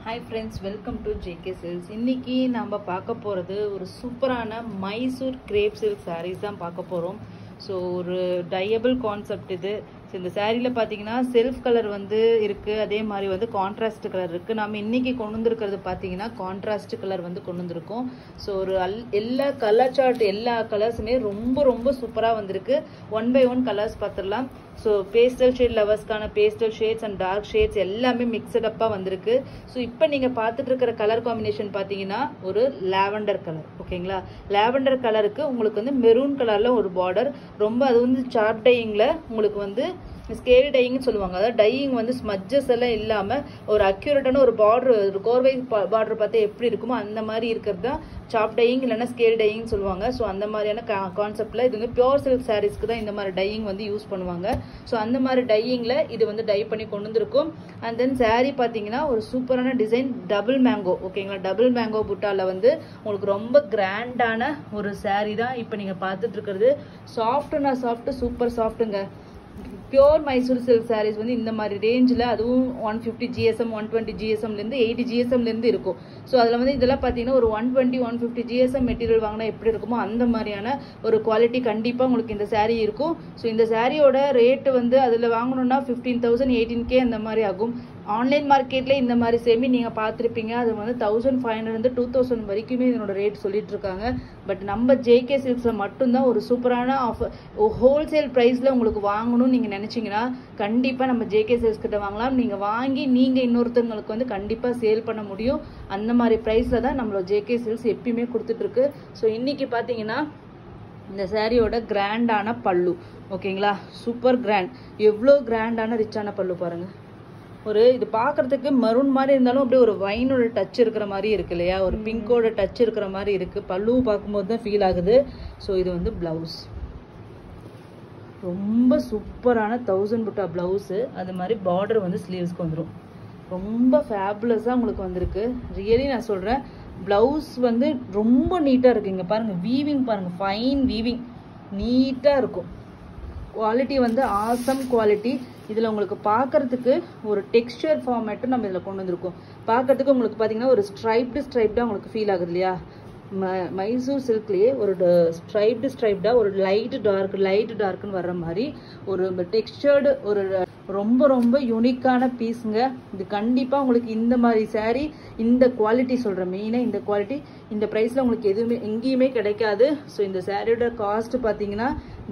Hi friends, welcome to JK Silks. இன்னைக்கு நாம பார்க்க போறது ஒரு சூப்பரான மைசூர் கிரேப் சில்க் sarees தான் பார்க்க போறோம். ஸோ ஒரு டையபிள் கான்செப்ட் இது. ஸோ இந்த சாரியில பார்த்தீங்கன்னா செல்ஃப் கலர் வந்து இருக்கு, அதே மாதிரி வந்து கான்ட்ராஸ்ட் கலர் இருக்கு. நம்ம இன்னைக்கு கொண்டு வந்திருக்கிறது பார்த்தீங்கன்னா கான்ட்ராஸ்ட் கலர் வந்து கொண்டு வந்திருக்கோம். ஸோ ஒரு எல்லா கலர் சார்ட் எல்லா கலர்ஸுமே ரொம்ப ரொம்ப சூப்பராக வந்திருக்கு. 1 by 1 கலர்ஸ் பார்த்துடலாம். ஸோ பேஸ்டல் ஷேட் லவர்ஸ்க்கான pastel shades and dark shades எல்லாமே மிக்சடப்பாக வந்திருக்கு. ஸோ இப்போ நீங்கள் பார்த்துட்டு இருக்கிற கலர் காம்பினேஷன் பார்த்தீங்கன்னா ஒரு லாவெண்டர் கலர். ஓகேங்களா, லாவெண்டர் கலருக்கு உங்களுக்கு வந்து மெரூன் கலரில் ஒரு பார்டர், ரொம்ப அது வந்து சார்ட் டையிங்கில் உங்களுக்கு வந்து ஸ்கேல் டையிங்னு சொல்லுவாங்க. அதாவது டையிங் வந்து ஸ்மஜஸ் எல்லாம் இல்லாமல் ஒரு அக்யூரேட்டான ஒரு பார்டர், ஒரு கோர்வை பார்டர் பார்த்தா எப்படி இருக்குமோ அந்த மாதிரி இருக்கிறது தான் சாப் டையிங் இல்லைன்னா ஸ்கேல் டையிங் சொல்லுவாங்க. ஸோ அந்த மாதிரியான கான்செப்டில் இது வந்து பியோர் சில்க் சாரீஸ்க்கு தான் இந்த மாதிரி டையிங் வந்து யூஸ் பண்ணுவாங்க. ஸோ அந்த மாதிரி டையிங்கில் இது வந்து டை பண்ணி கொண்டு வந்திருக்கும். அண்ட் தென் சாரீ பார்த்தீங்கன்னா ஒரு சூப்பரான டிசைன் டபுள் மேங்கோ. ஓகேங்களா, டபுள் மேங்கோ புட்டாவில் வந்து உங்களுக்கு ரொம்ப கிராண்டான ஒரு சாரீ தான் இப்போ நீங்கள் பார்த்துட்டு இருக்கிறது. சாஃப்ட்னா சாஃப்ட், சூப்பர் சாஃப்ட்டுங்க. பியோர் மைசூர் சில்க் சாரீஸ் வந்து இந்த மாதிரி ரேஞ்சில், அதுவும் 150 GSM 120 GSMலேருந்து 80 GSMலேருந்து இருக்கும். ஸோ அதில் வந்து இதெல்லாம் பார்த்தீங்கன்னா ஒரு 120 150 GSM மெட்டீரியல் வாங்கினா எப்படி இருக்குமோ அந்த மாதிரியான ஒரு குவாலிட்டி கண்டிப்பாக உங்களுக்கு இந்த சாரீ இருக்கும். ஸோ இந்த சாரியோட ரேட்டு வந்து அதில் வாங்கணும்னா 15,000 18K அந்த மாதிரி ஆகும். ஆன்லைன் மார்க்கெட்டில் இந்த மாதிரி சேமி நீங்கள் பார்த்துருப்பீங்க, அது வந்து 1500 2000 வரைக்குமே இதனோட ரேட் சொல்லிட்டு இருக்காங்க. பட் நம்ம JK சில்க்ஸில் மட்டும்தான் ஒரு சூப்பரான ஆஃபர், ஹோல்சேல் ப்ரைஸில் உங்களுக்கு வாங்கணும்னு நீங்கள் நினச்சிங்கன்னா கண்டிப்பாக நம்ம JK சில்க்ஸ் கிட்ட வாங்கலாம். நீங்கள் வாங்கி நீங்கள் இன்னொருத்தவங்களுக்கு வந்து கண்டிப்பாக சேல் பண்ண முடியும். அந்த மாதிரி ப்ரைஸில் தான் நம்மளோட JK சில்க்ஸ் எப்பயுமே கொடுத்துட்ருக்கு. ஸோ இன்றைக்கி பார்த்தீங்கன்னா இந்த சாரியோட கிராண்டான பல்லு. ஓகேங்களா, சூப்பர் கிராண்ட், எவ்வளோ கிராண்டான ரிச்சான பல்லு பாருங்கள். ஒரு இது பார்க்குறதுக்கு மரூன் மாதிரி இருந்தாலும் அப்படியே ஒரு வைனோட டச் இருக்கிற மாதிரி இருக்கு இல்லையா, ஒரு பிங்கோட டச் இருக்கிற மாதிரி இருக்கு. பல்லு பார்க்கும்போது தான் ஃபீல் ஆகுது. ஸோ இது வந்து பிளவுஸ், ரொம்ப சூப்பரான 1000 புட்டா பிளவுஸு. அது மாதிரி பார்டர் வந்து ஸ்லீவ்ஸ்க்கு வந்துடும். ரொம்ப ஃபேபுலஸாக உங்களுக்கு வந்திருக்கு. ரியலி நான் சொல்கிறேன், பிளவுஸ் வந்து ரொம்ப நீட்டாக இருக்குங்க. பாருங்கள், வீவிங் பாருங்கள், ஃபைன் வீவிங், நீட்டாக இருக்கும். குவாலிட்டி வந்து ஆசம் குவாலிட்டி. இதில் உங்களுக்கு பார்க்கறதுக்கு ஒரு டெக்ஸ்டர் ஃபார்மேட்டும் நம்ம இதில் கொண்டு வந்திருக்கோம். பார்க்கறதுக்கு உங்களுக்கு பார்த்தீங்கன்னா ஒரு ஸ்ட்ரைப்டாக உங்களுக்கு ஃபீல் ஆகுது இல்லையா. மைசூர் சில்க்லேயே ஒரு ஸ்ட்ரைப்டாக ஒரு லைட் டார்க்குன்னு வர்ற மாதிரி ஒரு டெக்ஸ்டர்டு ஒரு ரொம்ப ரொம்ப யூனிக்கான பீஸுங்க. இது கண்டிப்பாக உங்களுக்கு இந்த மாதிரி சாரீ, இந்த குவாலிட்டி சொல்கிறேன், மெயினாக இந்த குவாலிட்டி இந்த ப்ரைஸில் உங்களுக்கு எங்கேயுமே கிடைக்காது. ஸோ இந்த சாரியோட காஸ்ட் பார்த்தீங்கன்னா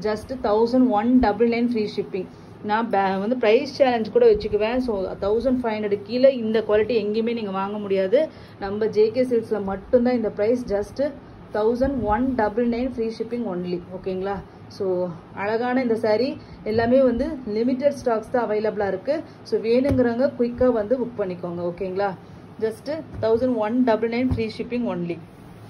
ஜஸ்ட் 1199 ஃப்ரீ ஷிப்பிங். நான் வந்து ப்ரைஸ் சேலஞ்ச் கூட வச்சுக்குவேன். ஸோ 1500 கீழே இந்த குவாலிட்டி எங்கேயுமே நீங்கள் வாங்க முடியாது. நம்ம JK சில்க்ஸில் மட்டும்தான் இந்த price, just 1199 free shipping only. ஓகேங்களா, ஸோ அழகான இந்த சாரீ எல்லாமே வந்து லிமிட்டட் ஸ்டாக்ஸ் தான் அவைலபிளாக இருக்குது. ஸோ வேணுங்கிறவங்க குயிக்காக வந்து புக் பண்ணிக்கோங்க. ஓகேங்களா, ஜஸ்ட்டு 1199 ஃப்ரீ ஷிப்பிங் ஒன்லி.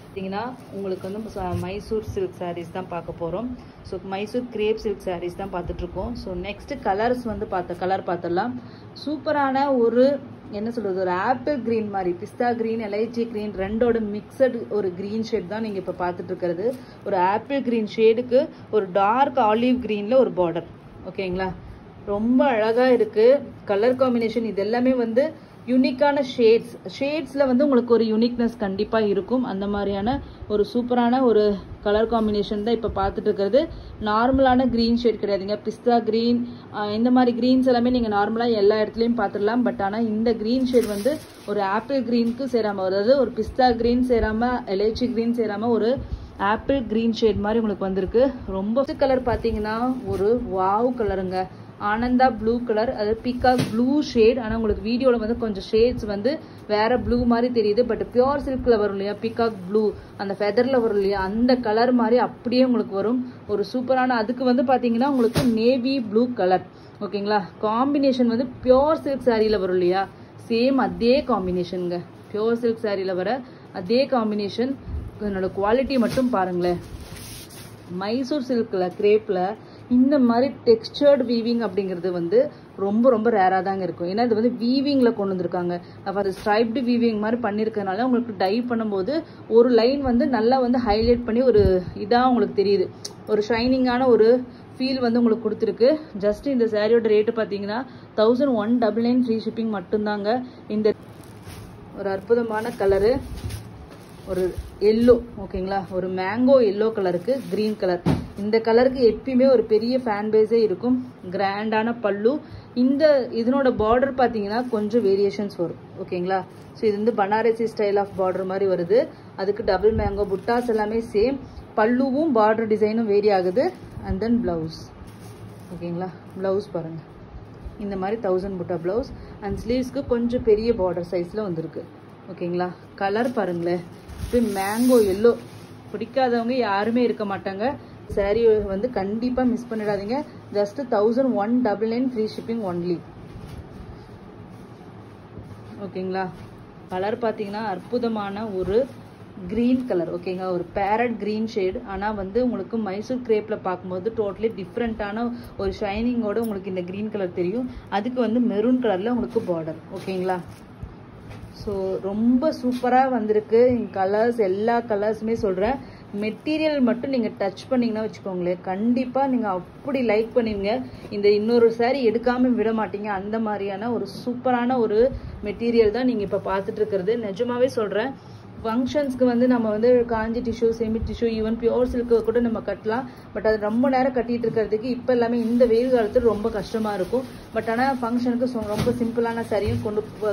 பார்த்தீங்கன்னா உங்களுக்கு வந்து மைசூர் சில்க் சாரீஸ் தான் பார்க்க போகிறோம். So Mysore crepe silk saris தான் பார்த்துட்ருக்கோம். ஸோ நெக்ஸ்ட் கலர்ஸ் வந்து கலர் பார்த்துடலாம். சூப்பரான ஒரு என்ன சொல்கிறது, ஒரு ஆப்பிள் க்ரீன் மாதிரி, பிஸ்தா க்ரீன் எலைச்சி க்ரீன் ரெண்டோட மிக்சடு ஒரு க்ரீன் ஷேட் தான் நீங்கள் இப்போ பார்த்துட்டு இருக்கிறது. ஒரு ஆப்பிள் க்ரீன் ஷேடுக்கு ஒரு டார்க் ஆலிவ் க்ரீனில் ஒரு பார்டர். ஓகேங்களா, ரொம்ப அழகாக இருக்குது கலர் காம்பினேஷன். இது எல்லாமே வந்து யூனிக்கான ஷேட்ஸில் வந்து உங்களுக்கு ஒரு யூனிக்னஸ் கண்டிப்பாக இருக்கும். அந்த மாதிரியான ஒரு சூப்பரான ஒரு கலர் காம்பினேஷன் தான் இப்போ பார்த்துட்டு இருக்கிறது. நார்மலான க்ரீன் ஷேட் கிடையாதுங்க. பிஸ்தா க்ரீன் இந்த மாதிரி க்ரீன்ஸ் எல்லாமே நீங்கள் நார்மலாக எல்லா இடத்துலையும் பார்த்துடலாம். பட் ஆனால் இந்த க்ரீன் ஷேட் வந்து ஒரு ஆப்பிள் க்ரீனுக்கு சேராமல், அதாவது ஒரு பிஸ்தா க்ரீன் சேராமல், எலைச்சி க்ரீன் சேராமல் ஒரு ஆப்பிள் க்ரீன் ஷேட் மாதிரி உங்களுக்கு வந்திருக்கு. ரொம்ப கலர் பார்த்தீங்கன்னா ஒரு வாவ் கலருங்க, ஆனந்தா ப்ளூ கலர், அது பீகாக் ப்ளூ ஷேட். ஆனால் உங்களுக்கு வீடியோவில் வந்து கொஞ்சம் ஷேட்ஸ் வந்து வேற ப்ளூ மாதிரி தெரியுது. பட் பியோர் சில்கில் வரும் இல்லையா, பீகாக் ப்ளூ அந்த ஃபெதரில் வரும் இல்லையா, அந்த கலர் மாதிரி அப்படியே உங்களுக்கு வரும். ஒரு சூப்பரான, அதுக்கு வந்து பார்த்தீங்கன்னா உங்களுக்கு நேவி ப்ளூ கலர். ஓகேங்களா, காம்பினேஷன் வந்து பியோர் சில்க் சாரியில் வரும் இல்லையா, சேம் அதே காம்பினேஷனுங்க. பியோர் சில்க் சாரியில் வர அதே காம்பினேஷன். என்னோட குவாலிட்டி மட்டும் பாருங்களேன். மைசூர் சில்கில் கிரேப்பில் இந்த மாதிரி டெக்ஸ்டர்டு வீவிங் அப்படிங்கிறது வந்து ரொம்ப ரொம்ப ரேராக தாங்க இருக்கும். ஏன்னா இது வந்து வீவிங்கில் கொண்டு வந்திருக்காங்க. அப்போ அது ஸ்ட்ரைப்டு வீவிங் மாதிரி பண்ணியிருக்கனால உங்களுக்கு டை பண்ணும்போது ஒரு லைன் வந்து நல்லா வந்து ஹைலைட் பண்ணி ஒரு இதாக உங்களுக்கு தெரியுது, ஒரு ஷைனிங்கான ஒரு ஃபீல் வந்து உங்களுக்கு கொடுத்துருக்கு. ஜஸ்ட் இந்த சாரியோட ரேட்டு பார்த்தீங்கன்னா 1199 ஃப்ரீ ஷிப்பிங் மட்டும்தாங்க. இந்த ஒரு அற்புதமான கலரு, ஒரு எல்லோ ஓகேங்களா, ஒரு மேங்கோ எல்லோ கலருக்கு கிரீன் கலர். இந்த கலருக்கு எப்பயுமே ஒரு பெரிய ஃபேன் பேஸே இருக்கும். கிராண்டான பல்லு. இதனோட பார்டர் பார்த்தீங்கன்னா கொஞ்சம் வேரியேஷன்ஸ் வரும் ஓகேங்களா. ஸோ இது வந்து பனாரசி ஸ்டைல் ஆஃப் பார்டர் மாதிரி வருது. அதுக்கு டபுள் மேங்கோ புட்டாஸ் எல்லாமே சேம். பல்லுவும் பார்டர் டிசைனும் வேரி ஆகுது. அண்ட் தென் பிளவுஸ் ஓகேங்களா. பிளவுஸ் பாருங்க, இந்த மாதிரி 1000 புட்டா பிளவுஸ். அண்ட் ஸ்லீவ்ஸ்க்கு கொஞ்சம் பெரிய பார்டர் சைஸில் வந்திருக்கு ஓகேங்களா. கலர் பாருங்களேன், இப்போ மேங்கோ எல்லோ பிடிக்காதவங்க யாருமே இருக்க மாட்டாங்க. சாரீ வந்து கண்டிப்பாக மிஸ் பண்ணிடாதீங்க. ஜஸ்ட் 1199 ஃப்ரீ ஷிப்பிங் ஒன்லி ஓகேங்களா. கலர் பார்த்தீங்கன்னா அற்புதமான ஒரு கிரீன் கலர் ஓகேங்களா, ஒரு பேரட் கிரீன் ஷேட். ஆனால் வந்து உங்களுக்கு மைசூர் கிரேப்பில் பார்க்கும்போது டோட்டலி டிஃப்ரெண்ட்டான ஒரு ஷைனிங்கோட உங்களுக்கு இந்த கிரீன் கலர் தெரியும். அதுக்கு வந்து மெரூன் கலரில் உங்களுக்கு பார்டர் ஓகேங்களா. ஸோ ரொம்ப சூப்பராக வந்திருக்கு. கலர்ஸ் எல்லா கலர்ஸுமே சொல்கிறேன். மெட்டீரியல் மட்டும் நீங்கள் டச் பண்ணிங்கன்னா வச்சுக்கோங்களேன், கண்டிப்பாக நீங்கள் அப்படி லைக் பண்ணுவீங்க. இந்த இன்னொரு சாரீ எடுக்காமல் விட மாட்டீங்க. அந்த மாதிரியான ஒரு சூப்பரான ஒரு மெட்டீரியல் தான் நீங்கள் இப்போ பார்த்துட்டு இருக்கிறது. நிஜமாவே சொல்கிறேன். ஃபங்க்ஷன்ஸ்க்கு வந்து நம்ம வந்து Kanchi tissue, semi tissue, even pure silk கூட நம்ம கட்டலாம். பட் அது ரொம்ப நேரம் கட்டிட்டு இருக்கிறதுக்கு இப்போ எல்லாமே இந்த வெயில் காலத்தில் ரொம்ப கஷ்டமாக இருக்கும். பட் ஆனால் ஃபங்க்ஷனுக்கு ரொம்ப சிம்பிளான சாரியும்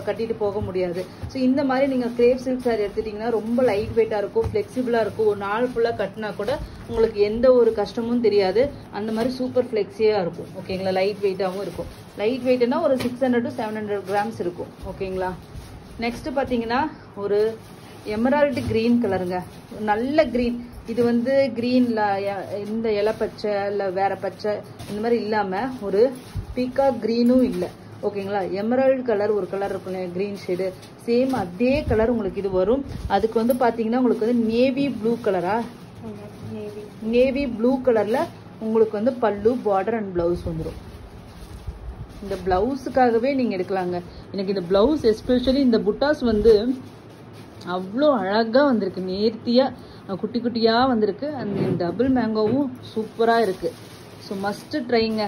கட்டிட்டு போக முடியாது. ஸோ இந்த மாதிரி நீங்கள் கிரேப் சில்க் சாரி எடுத்துட்டிங்கன்னா ரொம்ப லைட் வெயிட்டாக இருக்கும், ஃப்ளெக்சிபிளாக இருக்கும். ஒரு நாள் ஃபுல்லாக கட்டினா கூட உங்களுக்கு எந்த ஒரு கஷ்டமும் தெரியாது. அந்த மாதிரி சூப்பர் ஃப்ளெக்ஸியாக இருக்கும் ஓகேங்களா. லைட் வெயிட்டாகவும் இருக்கும். லைட் வெயிட்னா ஒரு 600 to 700 கிராம்ஸ் இருக்கும் ஓகேங்களா. நெக்ஸ்ட் பார்த்தீங்கன்னா ஒரு எமரால்டு கிரீன் கலருங்க, நல்ல கிரீன். இது வந்து கிரீன்ல இந்த இலை பச்சை இல்லை வேற பச்சை இந்த மாதிரி இல்லாமல் ஒரு பீகாக் கிரீனும் இல்லை ஓகேங்களா. எமரால்டு கலர் ஒரு கலர் இருக்கும் கிரீன் ஷேடு, சேம் அதே கலர் உங்களுக்கு இது வரும். அதுக்கு வந்து பார்த்தீங்கன்னா உங்களுக்கு வந்து நேவி ப்ளூ கலரா, நேவி ப்ளூ கலரில் உங்களுக்கு வந்து பல்லு, பார்டர் அண்ட் ப்ளவுஸ் வந்துடும். இந்த ப்ளவுஸுக்காகவே நீங்கள் எடுக்கலாங்க. எனக்கு இந்த ப்ளவுஸ் எஸ்பெஷலி இந்த புட்டாஸ் வந்து அவ்வளோ அழகாக வந்திருக்கு. நேர்த்தியாக குட்டி குட்டியாக வந்திருக்கு. அந்த டபுள் மேங்கோவும் சூப்பராக இருக்குது. ஸோ மஸ்ட் ட்ரைங்க.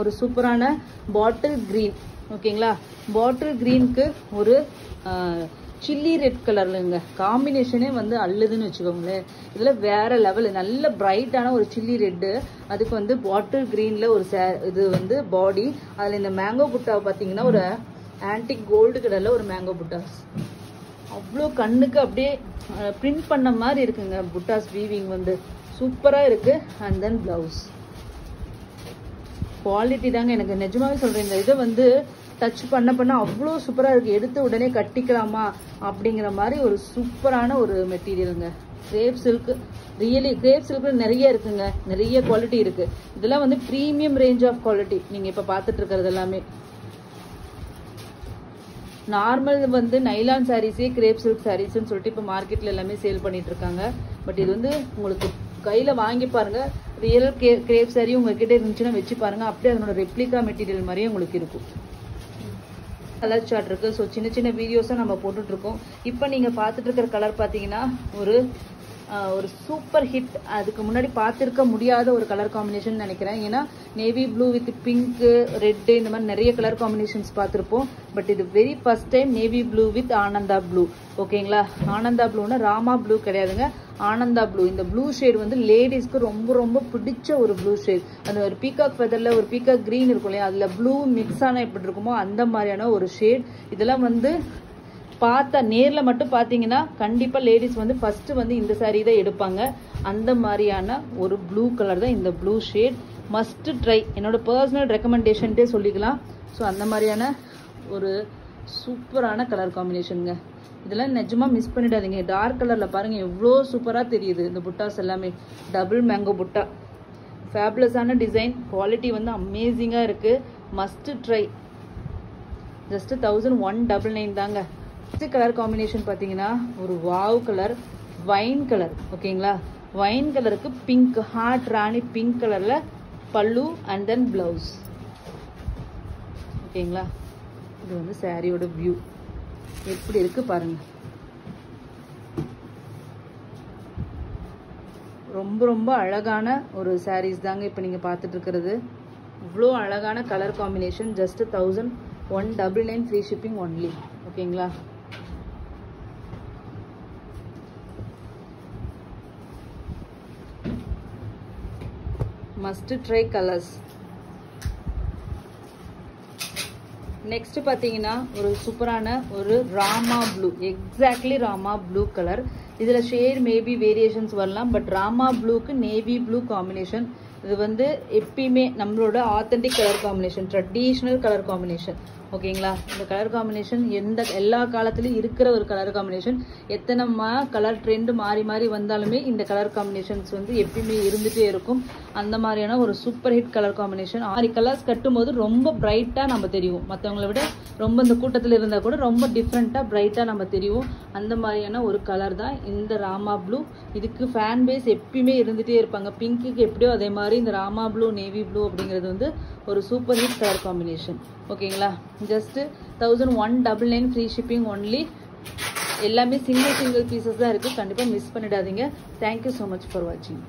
ஒரு சூப்பரான பாட்டில் கிரீன் ஓகேங்களா. பாட்டில் கிரீனுக்கு ஒரு சில்லி ரெட் கலர்லங்க காம்பினேஷனே வந்து அள்ளுதுன்னு வச்சுக்கோங்களேன். இதில் வேற லெவல், நல்ல பிரைட்டான ஒரு சில்லி ரெட்டு. அதுக்கு வந்து பாட்டில் கிரீனில் ஒரு இது வந்து பாடி. அதில் இந்த மேங்கோ புட்டா பார்த்தீங்கன்னா ஒரு ஆன்டிக் கோல்டு கலரில் ஒரு மேங்கோ புட்டாஸ். அவ்வளோ கண்ணுக்கு அப்படியே பிரிண்ட் பண்ண மாதிரி இருக்குங்க புட்டாஸ் வீவிங் வந்து சூப்பராக இருக்குது. அண்ட் தென் பிளவுஸ் குவாலிட்டி தாங்க. எனக்கு நிஜமாவே சொல்கிறேன், இந்த இதை வந்து டச் பண்ண அவ்வளோ சூப்பராக இருக்குது. எடுத்து உடனே கட்டிக்கலாமா அப்படிங்கிற மாதிரி ஒரு சூப்பரான ஒரு மெட்டீரியலுங்க. Crepe silk, really crepe silk நிறைய இருக்குங்க, நிறைய குவாலிட்டி இருக்குது. இதெல்லாம் வந்து ப்ரீமியம் ரேஞ்ச் ஆஃப் குவாலிட்டி. நீங்கள் இப்போ பார்த்துட்டு இருக்கிறது எல்லாமே நார்மல் வந்து நைலான் சாரீஸே கிரேப் சில்க் சாரீஸ்ன்னு சொல்லிட்டு இப்போ மார்க்கெட்டில் எல்லாமே சேல் பண்ணிட்டு இருக்காங்க. பட் இது வந்து உங்களுக்கு கையில் வாங்கி பாருங்க, ரியல் கிரேப் சாரி உங்ககிட்ட இருந்துச்சுன்னா வச்சு பாருங்க. அப்படியே அதனோட ரெப்ளிகா மெட்டீரியல் மாதிரியே உங்களுக்கு இருக்கும். கலர் சார்ட் இருக்கு. ஸோ சின்ன சின்ன வீடியோஸாக நம்ம போட்டுட்டு இருக்கோம். இப்போ நீங்கள் பார்த்துட்டு இருக்கிற கலர் பார்த்தீங்கன்னா ஒரு சூப்பர் ஹிட். அதுக்கு முன்னாடி பார்த்துருக்க முடியாத ஒரு கலர் காம்பினேஷன் நினைக்கிறேன். ஏன்னா navy blue with pink, red இந்த மாதிரி நிறைய கலர் காம்பினேஷன்ஸ் பார்த்துருப்போம். பட் இது very first time navy blue with Ananda blue ஓகேங்களா. ஆனந்தா ப்ளூன்னா ராமா ப்ளூ கிடையாதுங்க, ஆனந்தா ப்ளூ. இந்த ப்ளூ ஷேட் வந்து லேடிஸ்க்கு ரொம்ப ரொம்ப பிடிச்ச ஒரு ப்ளூ ஷேட். அந்த ஒரு பீகாக் ஃபெதரில் ஒரு பீகாக் க்ரீன் இருக்கும் இல்லையா, அதில் ப்ளூ மிக்ஸ் ஆனால் எப்படி இருக்குமோ அந்த மாதிரியான ஒரு ஷேட். இதெல்லாம் வந்து பார்த்தா நேரில் மட்டும் பார்த்தீங்கன்னா கண்டிப்பாக லேடிஸ் வந்து ஃபஸ்ட்டு வந்து இந்த சாரீ தான் எடுப்பாங்க. அந்த மாதிரியான ஒரு ப்ளூ கலர் தான் இந்த ப்ளூ ஷேட். மஸ்ட் ட்ரை, என்னோட பர்சனல் ரெக்கமெண்டேஷன்ட்டே சொல்லிக்கலாம். ஸோ அந்த மாதிரியான ஒரு சூப்பரான கலர் காம்பினேஷனுங்க. இதெல்லாம் நிஜமாக மிஸ் பண்ணிடாதீங்க. டார்க் கலரில் பாருங்கள் எவ்வளோ சூப்பராக தெரியுது இந்த புட்டாஸ் எல்லாமே. டபுள் மேங்கோ புட்டா, ஃபேபுலஸான டிசைன், குவாலிட்டி வந்து அமேசிங்காக இருக்குது. Must try. ஜஸ்ட் 1199 தாங்க. நெக்ஸ்ட் கலர் காம்பினேஷன் பார்த்தீங்கன்னா ஒரு வாவ் கலர், வைன் கலர் ஓகேங்களா. வைன் கலருக்கு பிங்க், ஹார்ட் ராணி பிங்க் கலரில் பல்லு அண்ட் தென் பிளவுஸ் ஓகேங்களா. இது வந்து சாரியோட வியூ எப்படி இருக்கு பாருங்க. ரொம்ப ரொம்ப அழகான ஒரு சாரீஸ் தாங்க இப்போ நீங்க பார்த்துட்டு இருக்கிறது. இவ்வளோ அழகான colour combination. Just 1199 free shipping only. ஓகேங்களா? Must try colours. நெக்ஸ்ட் பார்த்தீங்கன்னா ஒரு சூப்பரான ஒரு Rama blue, exactly Rama blue colour. இதில் ஷேட் மேபி வேரியேஷன்ஸ் வரலாம், பட் ராமா ப்ளூக்கு நேவி ப்ளூ காம்பினேஷன். இது வந்து எப்பயுமே நம்மளோட authentic colour combination, traditional colour combination. ஓகேங்களா? இந்த கலர் காம்பினேஷன் எல்லா காலத்துலையும் இருக்கிற ஒரு கலர் காம்பினேஷன். எத்தனை கலர் ட்ரெண்ட் மாறி மாறி வந்தாலுமே இந்த கலர் காம்பினேஷன்ஸ் வந்து எப்பயுமே இருந்துகிட்டே இருக்கும். அந்த மாதிரியான ஒரு super hit colour combination. 6 colours கட்டும்போது ரொம்ப பிரைட்டாக நம்ம தெரியும். மற்றவங்களை விட ரொம்ப இந்த கூட்டத்தில் இருந்தால் கூட ரொம்ப டிஃப்ரெண்ட்டாக பிரைட்டாக நம்ம தெரியும். அந்த மாதிரியான ஒரு கலர் தான் இந்த ராமா ப்ளூ. இதுக்கு ஃபேன் பேஸ் எப்பயுமே இருந்துகிட்டே இருப்பாங்க. பிங்க்குக்கு எப்படியோ அதே மாதிரி இந்த ராமா ப்ளூ, நேவி ப்ளூ அப்படிங்கிறது வந்து ஒரு சூப்பர் ஹிட் கலர் காம்பினேஷன். ஓகேங்களா? Just 1199 free shipping only. எல்லாமே சிங்கிள் பீசஸ் தான் இருக்குது. கண்டிப்பாக மிஸ் பண்ணிடாதீங்க. தேங்க்யூ ஸோ மச் ஃபார் வாட்சிங்.